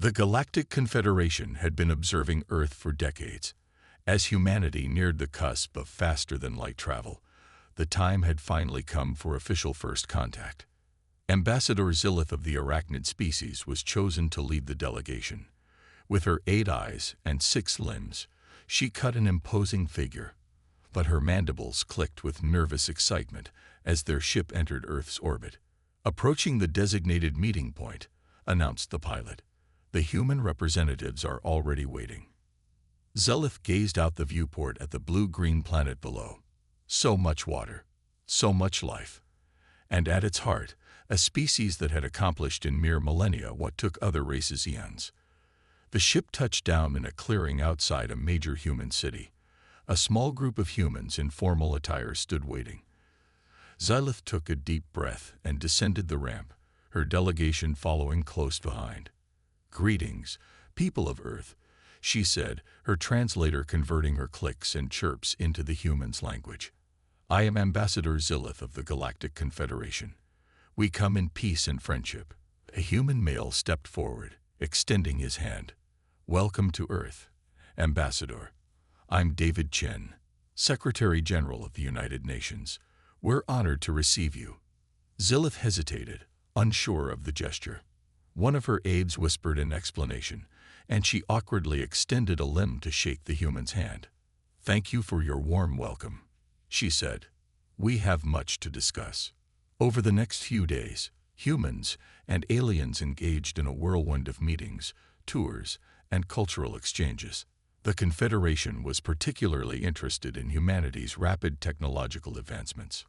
The Galactic Confederation had been observing Earth for decades. As humanity neared the cusp of faster-than-light travel, the time had finally come for official first contact. Ambassador Zilith of the arachnid species was chosen to lead the delegation. With her 8 eyes and 6 limbs, she cut an imposing figure, but her mandibles clicked with nervous excitement as their ship entered Earth's orbit. "Approaching the designated meeting point," announced the pilot. "The human representatives are already waiting." Zilith gazed out the viewport at the blue-green planet below. So much water, so much life, and at its heart, a species that had accomplished in mere millennia what took other races eons. The ship touched down in a clearing outside a major human city. A small group of humans in formal attire stood waiting. Zilith took a deep breath and descended the ramp, her delegation following close behind. "Greetings, people of Earth," she said, her translator converting her clicks and chirps into the human's language. "I am Ambassador Zilith of the Galactic Confederation. We come in peace and friendship." A human male stepped forward, extending his hand. "Welcome to Earth, Ambassador. I'm David Chen, Secretary General of the United Nations. We're honored to receive you." Zilith hesitated, unsure of the gesture. One of her aides whispered an explanation, and she awkwardly extended a limb to shake the human's hand. "Thank you for your warm welcome," she said. "We have much to discuss." Over the next few days, humans and aliens engaged in a whirlwind of meetings, tours, and cultural exchanges. The Confederation was particularly interested in humanity's rapid technological advancements.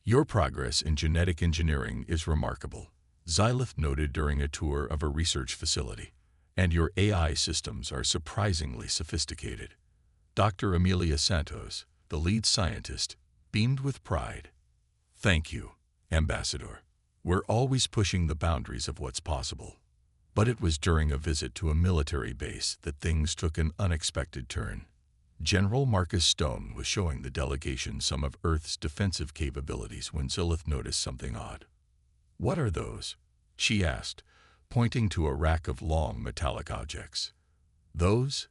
"Your progress in genetic engineering is remarkable," Zilith noted during a tour of a research facility. "And your AI systems are surprisingly sophisticated." Dr. Amelia Santos, the lead scientist, beamed with pride. "Thank you, Ambassador. We're always pushing the boundaries of what's possible." But it was during a visit to a military base that things took an unexpected turn. General Marcus Stone was showing the delegation some of Earth's defensive capabilities when Zilith noticed something odd. "What are those?" she asked, pointing to a rack of long metallic objects. "Those?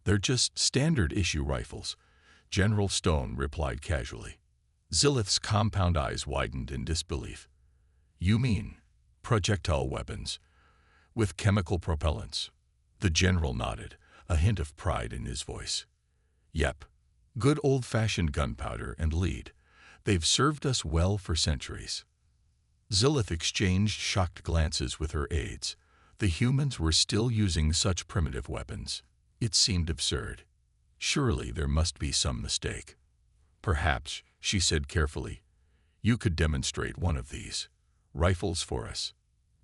They're just standard-issue rifles," General Stone replied casually. Zilith's compound eyes widened in disbelief. "You mean projectile weapons with chemical propellants?" The general nodded, a hint of pride in his voice. "Yep. Good old-fashioned gunpowder and lead. They've served us well for centuries." Zilith exchanged shocked glances with her aides. The humans were still using such primitive weapons. It seemed absurd. Surely there must be some mistake. "Perhaps," she said carefully, "you could demonstrate one of these rifles for us."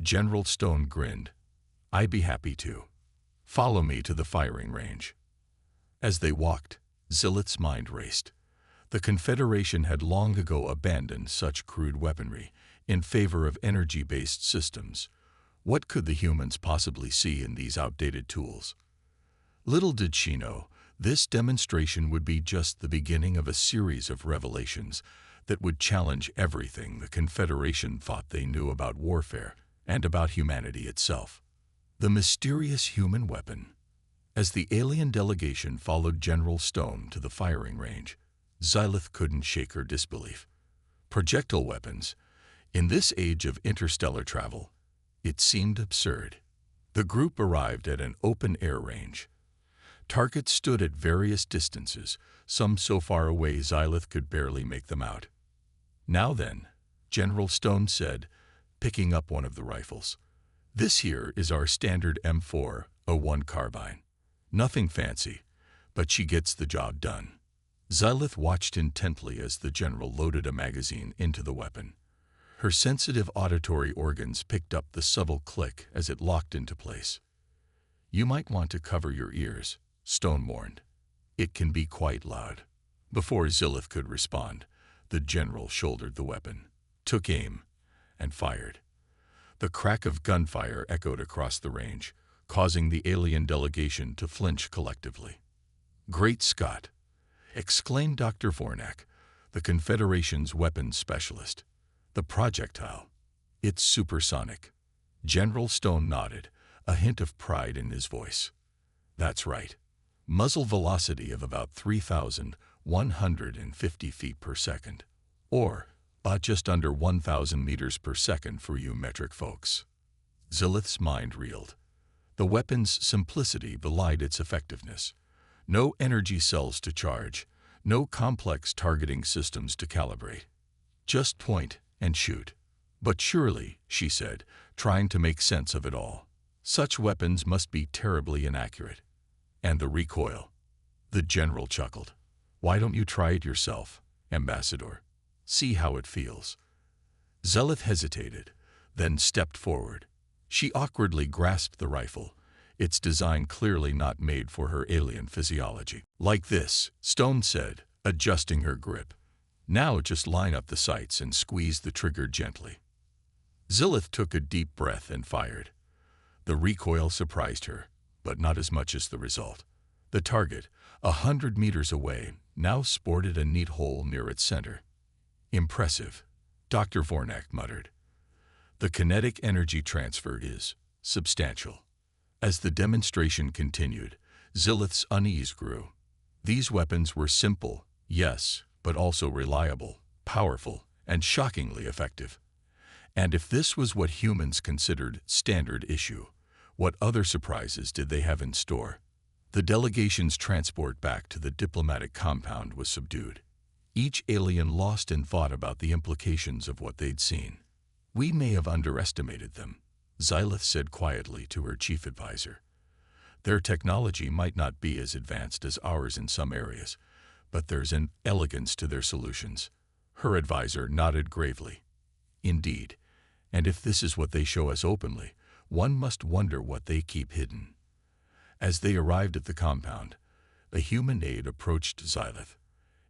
General Stone grinned. "I'd be happy to. Follow me to the firing range." As they walked, Zilith's mind raced. The Confederation had long ago abandoned such crude weaponry in favor of energy-based systems. What could the humans possibly see in these outdated tools? Little did she know, this demonstration would be just the beginning of a series of revelations that would challenge everything the Confederation thought they knew about warfare and about humanity itself. The mysterious human weapon. As the alien delegation followed General Stone to the firing range, Zilith couldn't shake her disbelief. Projectile weapons. In this age of interstellar travel, it seemed absurd. The group arrived at an open-air range. Targets stood at various distances, some so far away Zilith could barely make them out. "Now then," General Stone said, picking up one of the rifles. "This here is our standard M401 carbine. Nothing fancy, but she gets the job done." Zilith watched intently as the general loaded a magazine into the weapon. Her sensitive auditory organs picked up the subtle click as it locked into place. "You might want to cover your ears," Stone warned. "It can be quite loud." Before Zilith could respond, the general shouldered the weapon, took aim, and fired. The crack of gunfire echoed across the range, causing the alien delegation to flinch collectively. "Great Scott!" exclaimed Dr. Vornak, the Confederation's weapons specialist. "The projectile. It's supersonic." General Stone nodded, a hint of pride in his voice. That's right. Muzzle velocity of about 3,150 feet per second, or just under 1,000 meters per second for you metric folks. Zilith's mind reeled. The weapon's simplicity belied its effectiveness. No energy cells to charge, no complex targeting systems to calibrate. Just point and shoot. But surely, she said, trying to make sense of it all, such weapons must be terribly inaccurate. And the recoil? The general chuckled. Why don't you try it yourself, Ambassador? See how it feels. Zilith hesitated, then stepped forward. She awkwardly grasped the rifle, its design clearly not made for her alien physiology. Like this, Stone said, adjusting her grip. Now just line up the sights and squeeze the trigger gently. Zilith took a deep breath and fired. The recoil surprised her, but not as much as the result. The target, 100 meters away, now sported a neat hole near its center. Impressive, Dr. Vornak muttered. The kinetic energy transfer is substantial. As the demonstration continued, Zilith's unease grew. These weapons were simple, yes, but also reliable, powerful, and shockingly effective. And if this was what humans considered standard issue, what other surprises did they have in store? The delegation's transport back to the diplomatic compound was subdued. Each alien lost in thought about the implications of what they'd seen. We may have underestimated them, Zilith said quietly to her chief advisor. Their technology might not be as advanced as ours in some areas, but there's an elegance to their solutions. Her advisor nodded gravely. Indeed, and if this is what they show us openly, one must wonder what they keep hidden. As they arrived at the compound, a human aide approached Zilith.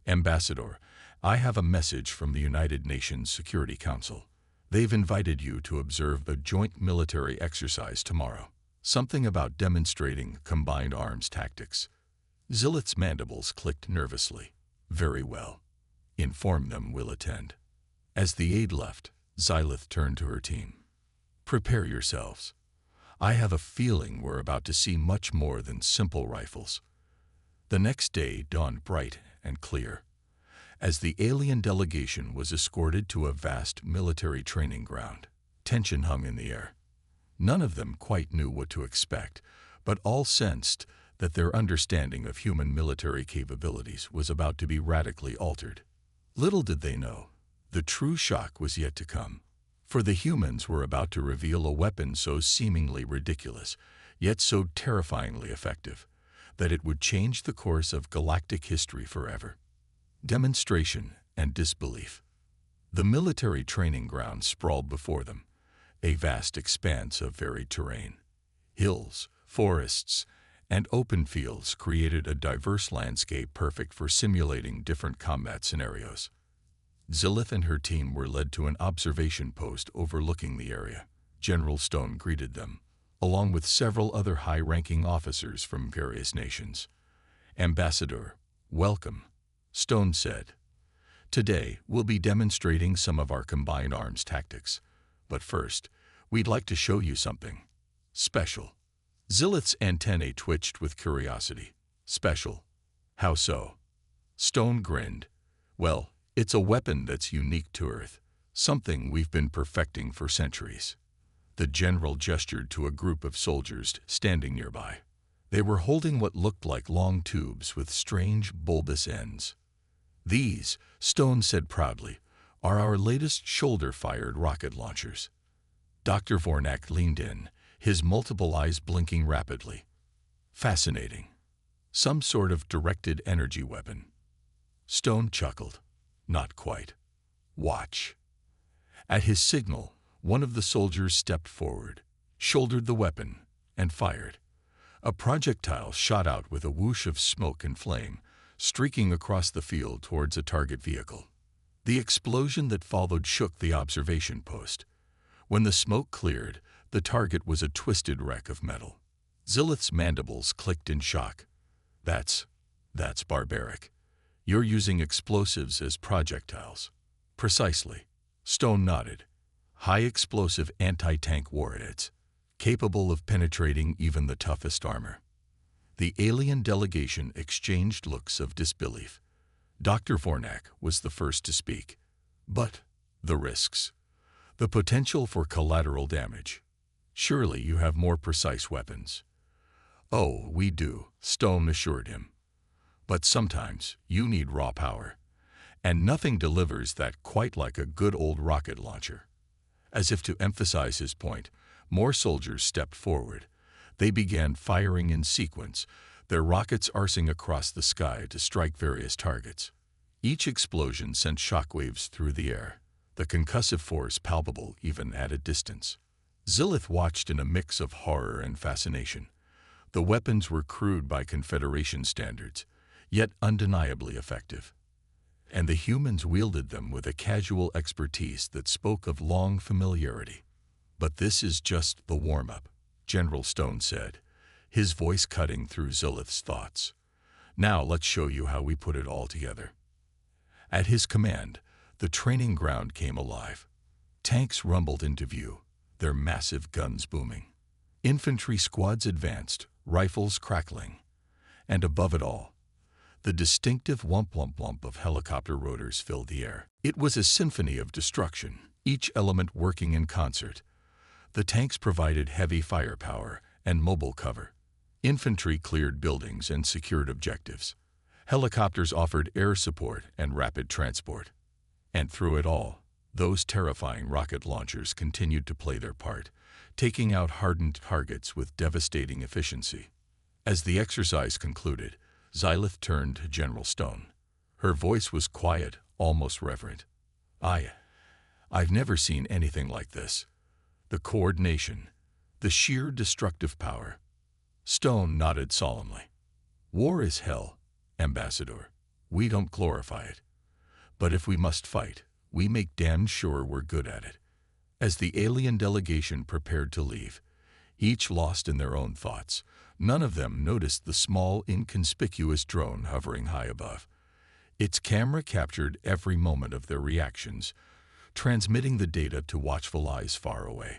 Ambassador, I have a message from the United Nations Security Council. They've invited you to observe a joint military exercise tomorrow. Something about demonstrating combined arms tactics. Zilith's mandibles clicked nervously. Very well. Inform them we'll attend. As the aide left, Zilith turned to her team. Prepare yourselves. I have a feeling we're about to see much more than simple rifles. The next day dawned bright and clear. As the alien delegation was escorted to a vast military training ground, tension hung in the air. None of them quite knew what to expect, but all sensed that their understanding of human military capabilities was about to be radically altered. Little did they know, the true shock was yet to come. For the humans were about to reveal a weapon so seemingly ridiculous, yet so terrifyingly effective, that it would change the course of galactic history forever. Demonstration and disbelief. The military training ground sprawled before them, a vast expanse of varied terrain. Hills, forests, and open fields created a diverse landscape perfect for simulating different combat scenarios. Zilith and her team were led to an observation post overlooking the area. General Stone greeted them, along with several other high-ranking officers from various nations. Ambassador, welcome, Stone said. Today, we'll be demonstrating some of our combined arms tactics. But first, we'd like to show you something special. Zilith's antennae twitched with curiosity. Special? How so? Stone grinned. Well, it's a weapon that's unique to Earth, something we've been perfecting for centuries. The general gestured to a group of soldiers standing nearby. They were holding what looked like long tubes with strange bulbous ends. These, Stone said proudly, are our latest shoulder-fired rocket launchers. Dr. Vornak leaned in, his multiple eyes blinking rapidly. Fascinating. Some sort of directed energy weapon. Stone chuckled. Not quite. Watch. At his signal, one of the soldiers stepped forward, shouldered the weapon, and fired. A projectile shot out with a whoosh of smoke and flame, streaking across the field towards a target vehicle. The explosion that followed shook the observation post. When the smoke cleared, the target was a twisted wreck of metal. Zilith's mandibles clicked in shock. That's barbaric. You're using explosives as projectiles. Precisely. Stone nodded. High-explosive anti-tank warheads. capable of penetrating even the toughest armor. The alien delegation exchanged looks of disbelief. Dr. Vornak was the first to speak. But the risks. The potential for collateral damage. Surely you have more precise weapons. Oh, we do, Stone assured him. But sometimes you need raw power. And nothing delivers that quite like a good old rocket launcher. As if to emphasize his point, more soldiers stepped forward. They began firing in sequence, their rockets arcing across the sky to strike various targets. Each explosion sent shockwaves through the air, the concussive force palpable even at a distance. Zilith watched in a mix of horror and fascination. The weapons were crude by Confederation standards, yet undeniably effective. And the humans wielded them with a casual expertise that spoke of long familiarity. But this is just the warm-up, General Stone said, his voice cutting through Zilith's thoughts. Now let's show you how we put it all together. At his command, the training ground came alive. Tanks rumbled into view, their massive guns booming. Infantry squads advanced, rifles crackling. And above it all, the distinctive whump-whump-whump of helicopter rotors filled the air. It was a symphony of destruction, each element working in concert. The tanks provided heavy firepower and mobile cover. Infantry cleared buildings and secured objectives. Helicopters offered air support and rapid transport. And through it all, those terrifying rocket launchers continued to play their part, taking out hardened targets with devastating efficiency. As the exercise concluded, Zilith turned to General Stone. Her voice was quiet, almost reverent. I've never seen anything like this. The coordination, the sheer destructive power. Stone nodded solemnly. War is hell, Ambassador. We don't glorify it. But if we must fight, we make damn sure we're good at it. As the alien delegation prepared to leave, each lost in their own thoughts, none of them noticed the small, inconspicuous drone hovering high above. Its camera captured every moment of their reactions, transmitting the data to watchful eyes far away.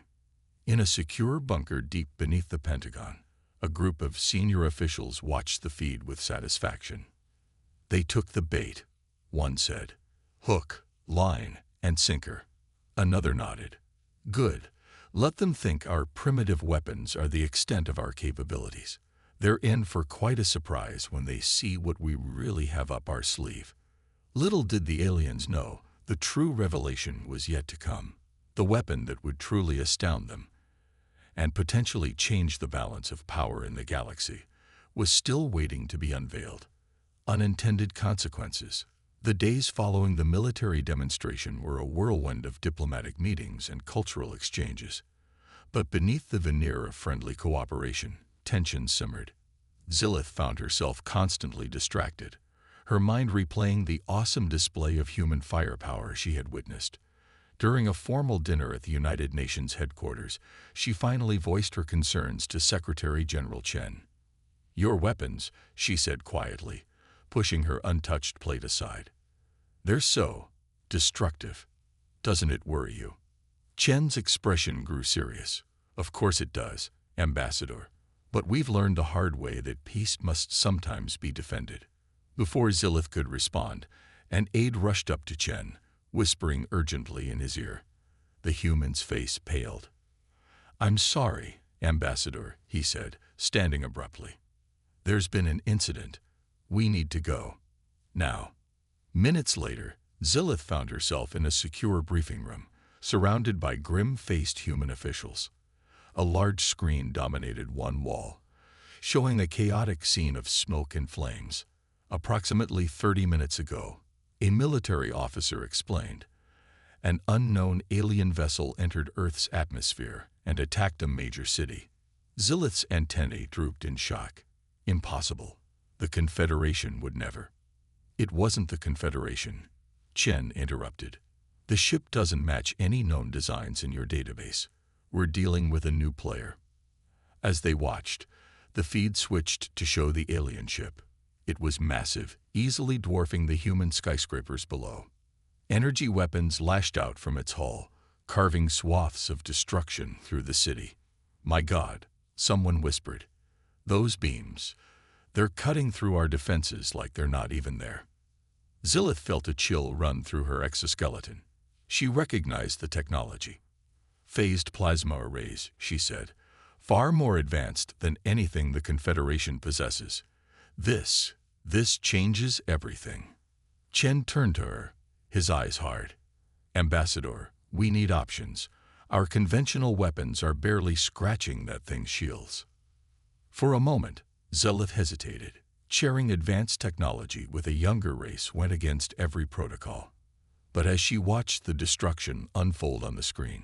In a secure bunker deep beneath the Pentagon, a group of senior officials watched the feed with satisfaction. They took the bait, one said. Hook, line, and sinker. Another nodded. Good. Let them think our primitive weapons are the extent of our capabilities. They're in for quite a surprise when they see what we really have up our sleeve. Little did the aliens know, the true revelation was yet to come. The weapon that would truly astound them, and potentially change the balance of power in the galaxy, was still waiting to be unveiled. Unintended consequences. The days following the military demonstration were a whirlwind of diplomatic meetings and cultural exchanges. But beneath the veneer of friendly cooperation, tension simmered. Zilith found herself constantly distracted, her mind replaying the awesome display of human firepower she had witnessed. During a formal dinner at the United Nations headquarters, she finally voiced her concerns to Secretary General Chen. "Your weapons," she said quietly, pushing her untouched plate aside. "They're so destructive. Doesn't it worry you?" Chen's expression grew serious. "Of course it does, Ambassador. But we've learned the hard way that peace must sometimes be defended." Before Zilith could respond, an aide rushed up to Chen, whispering urgently in his ear. The human's face paled. "I'm sorry, Ambassador," he said, standing abruptly. "There's been an incident. We need to go. Now." Minutes later, Zilith found herself in a secure briefing room, surrounded by grim-faced human officials. A large screen dominated one wall, showing a chaotic scene of smoke and flames. Approximately 30 minutes ago, a military officer explained, an unknown alien vessel entered Earth's atmosphere and attacked a major city. Zilith's antennae drooped in shock. Impossible. The Confederation would never. "It wasn't the Confederation," Chen interrupted. "The ship doesn't match any known designs in your database. We're dealing with a new player." As they watched, the feed switched to show the alien ship. It was massive, easily dwarfing the human skyscrapers below. Energy weapons lashed out from its hull, carving swaths of destruction through the city. My God, someone whispered. Those beams, they're cutting through our defenses like they're not even there. Zilith felt a chill run through her exoskeleton. She recognized the technology. Phased plasma arrays, she said, far more advanced than anything the Confederation possesses. This changes everything. Chen turned to her, his eyes hard. Ambassador, we need options. Our conventional weapons are barely scratching that thing's shields. For a moment, Zilith hesitated. Sharing advanced technology with a younger race went against every protocol. But as she watched the destruction unfold on the screen,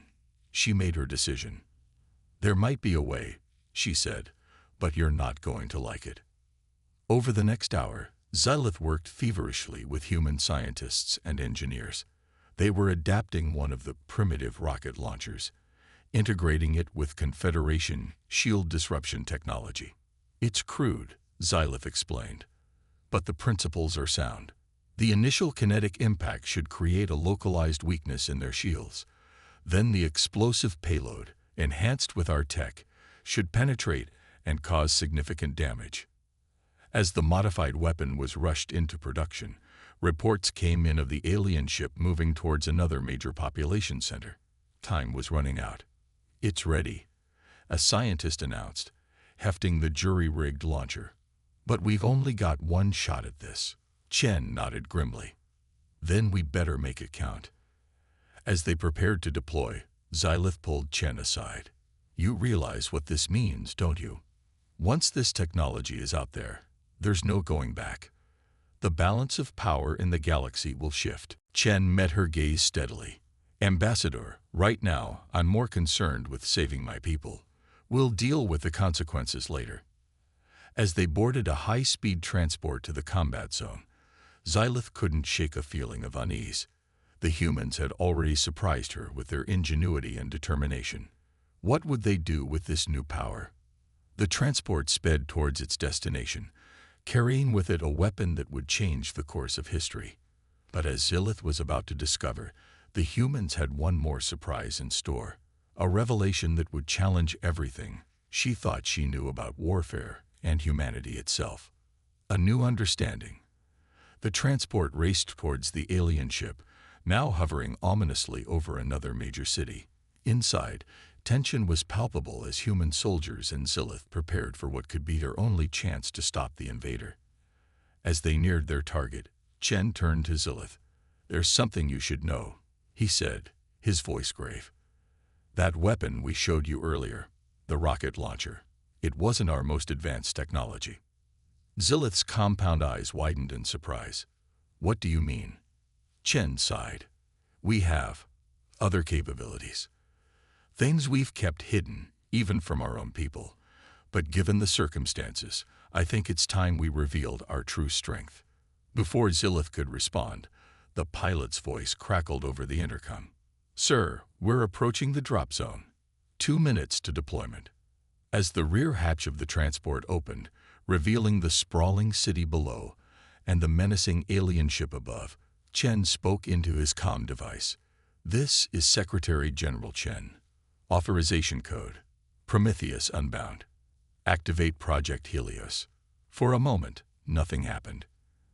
she made her decision. There might be a way, she said, but you're not going to like it. Over the next hour, Zilith worked feverishly with human scientists and engineers. They were adapting one of the primitive rocket launchers, integrating it with Confederation shield disruption technology. It's crude, Zilith explained, but the principles are sound. The initial kinetic impact should create a localized weakness in their shields. Then the explosive payload, enhanced with our tech, should penetrate and cause significant damage. As the modified weapon was rushed into production, reports came in of the alien ship moving towards another major population center. Time was running out. It's ready, a scientist announced, hefting the jury-rigged launcher. But we've only got one shot at this. Chen nodded grimly. Then we better make it count. As they prepared to deploy, Zilith pulled Chen aside. You realize what this means, don't you? Once this technology is out there, there's no going back. The balance of power in the galaxy will shift. Chen met her gaze steadily. Ambassador, right now, I'm more concerned with saving my people. We'll deal with the consequences later. As they boarded a high-speed transport to the combat zone, Zilith couldn't shake a feeling of unease. The humans had already surprised her with their ingenuity and determination. What would they do with this new power? The transport sped towards its destination, carrying with it a weapon that would change the course of history. But as Zilith was about to discover, the humans had one more surprise in store, a revelation that would challenge everything she thought she knew about warfare and humanity itself. A new understanding. The transport raced towards the alien ship, now hovering ominously over another major city. Inside, tension was palpable as human soldiers and Zilith prepared for what could be their only chance to stop the invader. As they neared their target, Chen turned to Zilith. There's something you should know, he said, his voice grave. That weapon we showed you earlier, the rocket launcher, it wasn't our most advanced technology. Zilith's compound eyes widened in surprise. What do you mean? Chen sighed. We have other capabilities. Things we've kept hidden, even from our own people. But given the circumstances, I think it's time we revealed our true strength. Before Zilith could respond, the pilot's voice crackled over the intercom. Sir, we're approaching the drop zone. 2 minutes to deployment. As the rear hatch of the transport opened, revealing the sprawling city below and the menacing alien ship above, Chen spoke into his comm device. This is Secretary General Chen. Authorization code. Prometheus Unbound. Activate Project Helios. For a moment, nothing happened.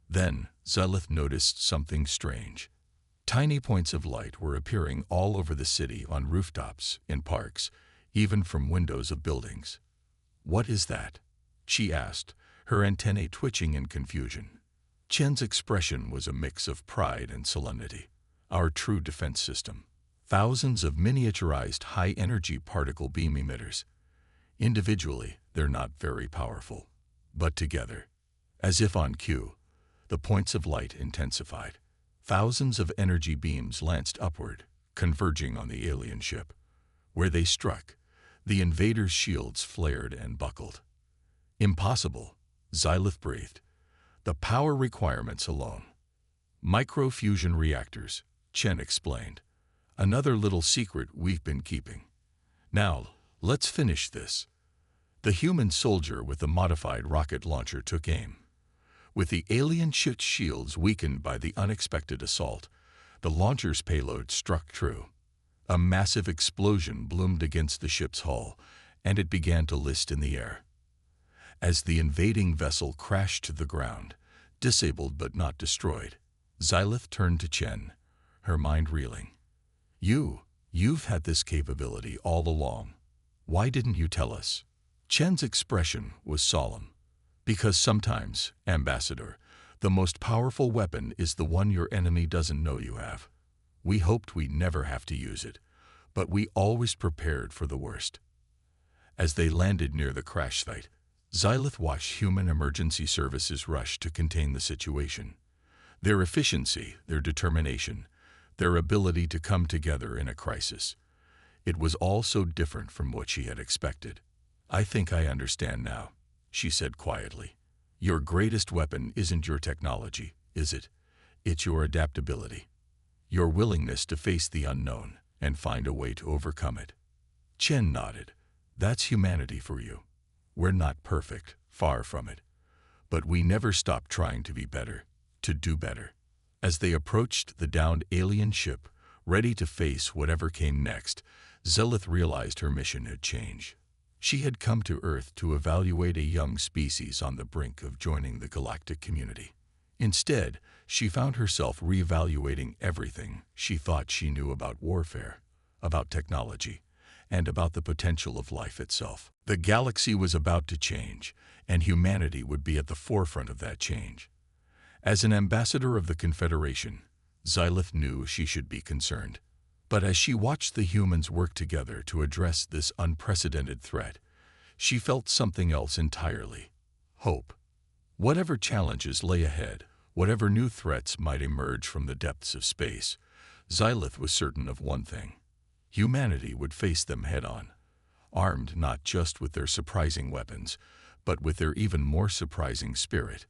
Then, Zilith noticed something strange. Tiny points of light were appearing all over the city on rooftops, in parks, even from windows of buildings. What is that? She asked, her antennae twitching in confusion. Chen's expression was a mix of pride and solemnity. Our true defense system. Thousands of miniaturized high-energy particle beam emitters. Individually, they're not very powerful. But together, as if on cue, the points of light intensified. Thousands of energy beams lanced upward, converging on the alien ship. Where they struck, the invaders' shields flared and buckled. Impossible, Zilith breathed. The power requirements alone. Microfusion reactors, Chen explained. Another little secret we've been keeping. Now, let's finish this. The human soldier with the modified rocket launcher took aim. With the alien ship's shields weakened by the unexpected assault, the launcher's payload struck true. A massive explosion bloomed against the ship's hull, and it began to list in the air. As the invading vessel crashed to the ground, disabled but not destroyed, Xylith turned to Chen, her mind reeling. You've had this capability all along. Why didn't you tell us? Chen's expression was solemn. Because sometimes, Ambassador, the most powerful weapon is the one your enemy doesn't know you have. We hoped we'd never have to use it, but we always prepared for the worst. As they landed near the crash site, Xylith watched human emergency services rush to contain the situation. Their efficiency, their determination, their ability to come together in a crisis. It was all so different from what she had expected. I think I understand now, she said quietly. Your greatest weapon isn't your technology, is it? It's your adaptability. Your willingness to face the unknown and find a way to overcome it. Chen nodded. That's humanity for you. We're not perfect, far from it. But we never stop trying to be better, to do better. As they approached the downed alien ship, ready to face whatever came next, Xylith realized her mission had changed. She had come to Earth to evaluate a young species on the brink of joining the galactic community. Instead, she found herself reevaluating everything she thought she knew about warfare, about technology, and about the potential of life itself. The galaxy was about to change, and humanity would be at the forefront of that change. As an ambassador of the Confederation, Xylith knew she should be concerned. But as she watched the humans work together to address this unprecedented threat, she felt something else entirely: hope. Whatever challenges lay ahead, whatever new threats might emerge from the depths of space, Xylith was certain of one thing: humanity would face them head-on, armed not just with their surprising weapons, but with their even more surprising spirit.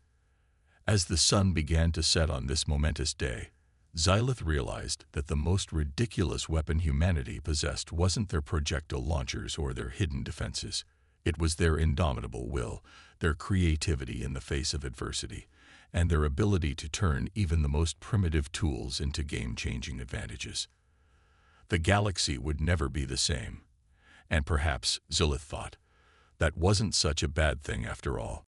As the sun began to set on this momentous day, Xylith realized that the most ridiculous weapon humanity possessed wasn't their projectile launchers or their hidden defenses. It was their indomitable will, their creativity in the face of adversity, and their ability to turn even the most primitive tools into game-changing advantages. The galaxy would never be the same. And perhaps, Xylith thought, that wasn't such a bad thing after all.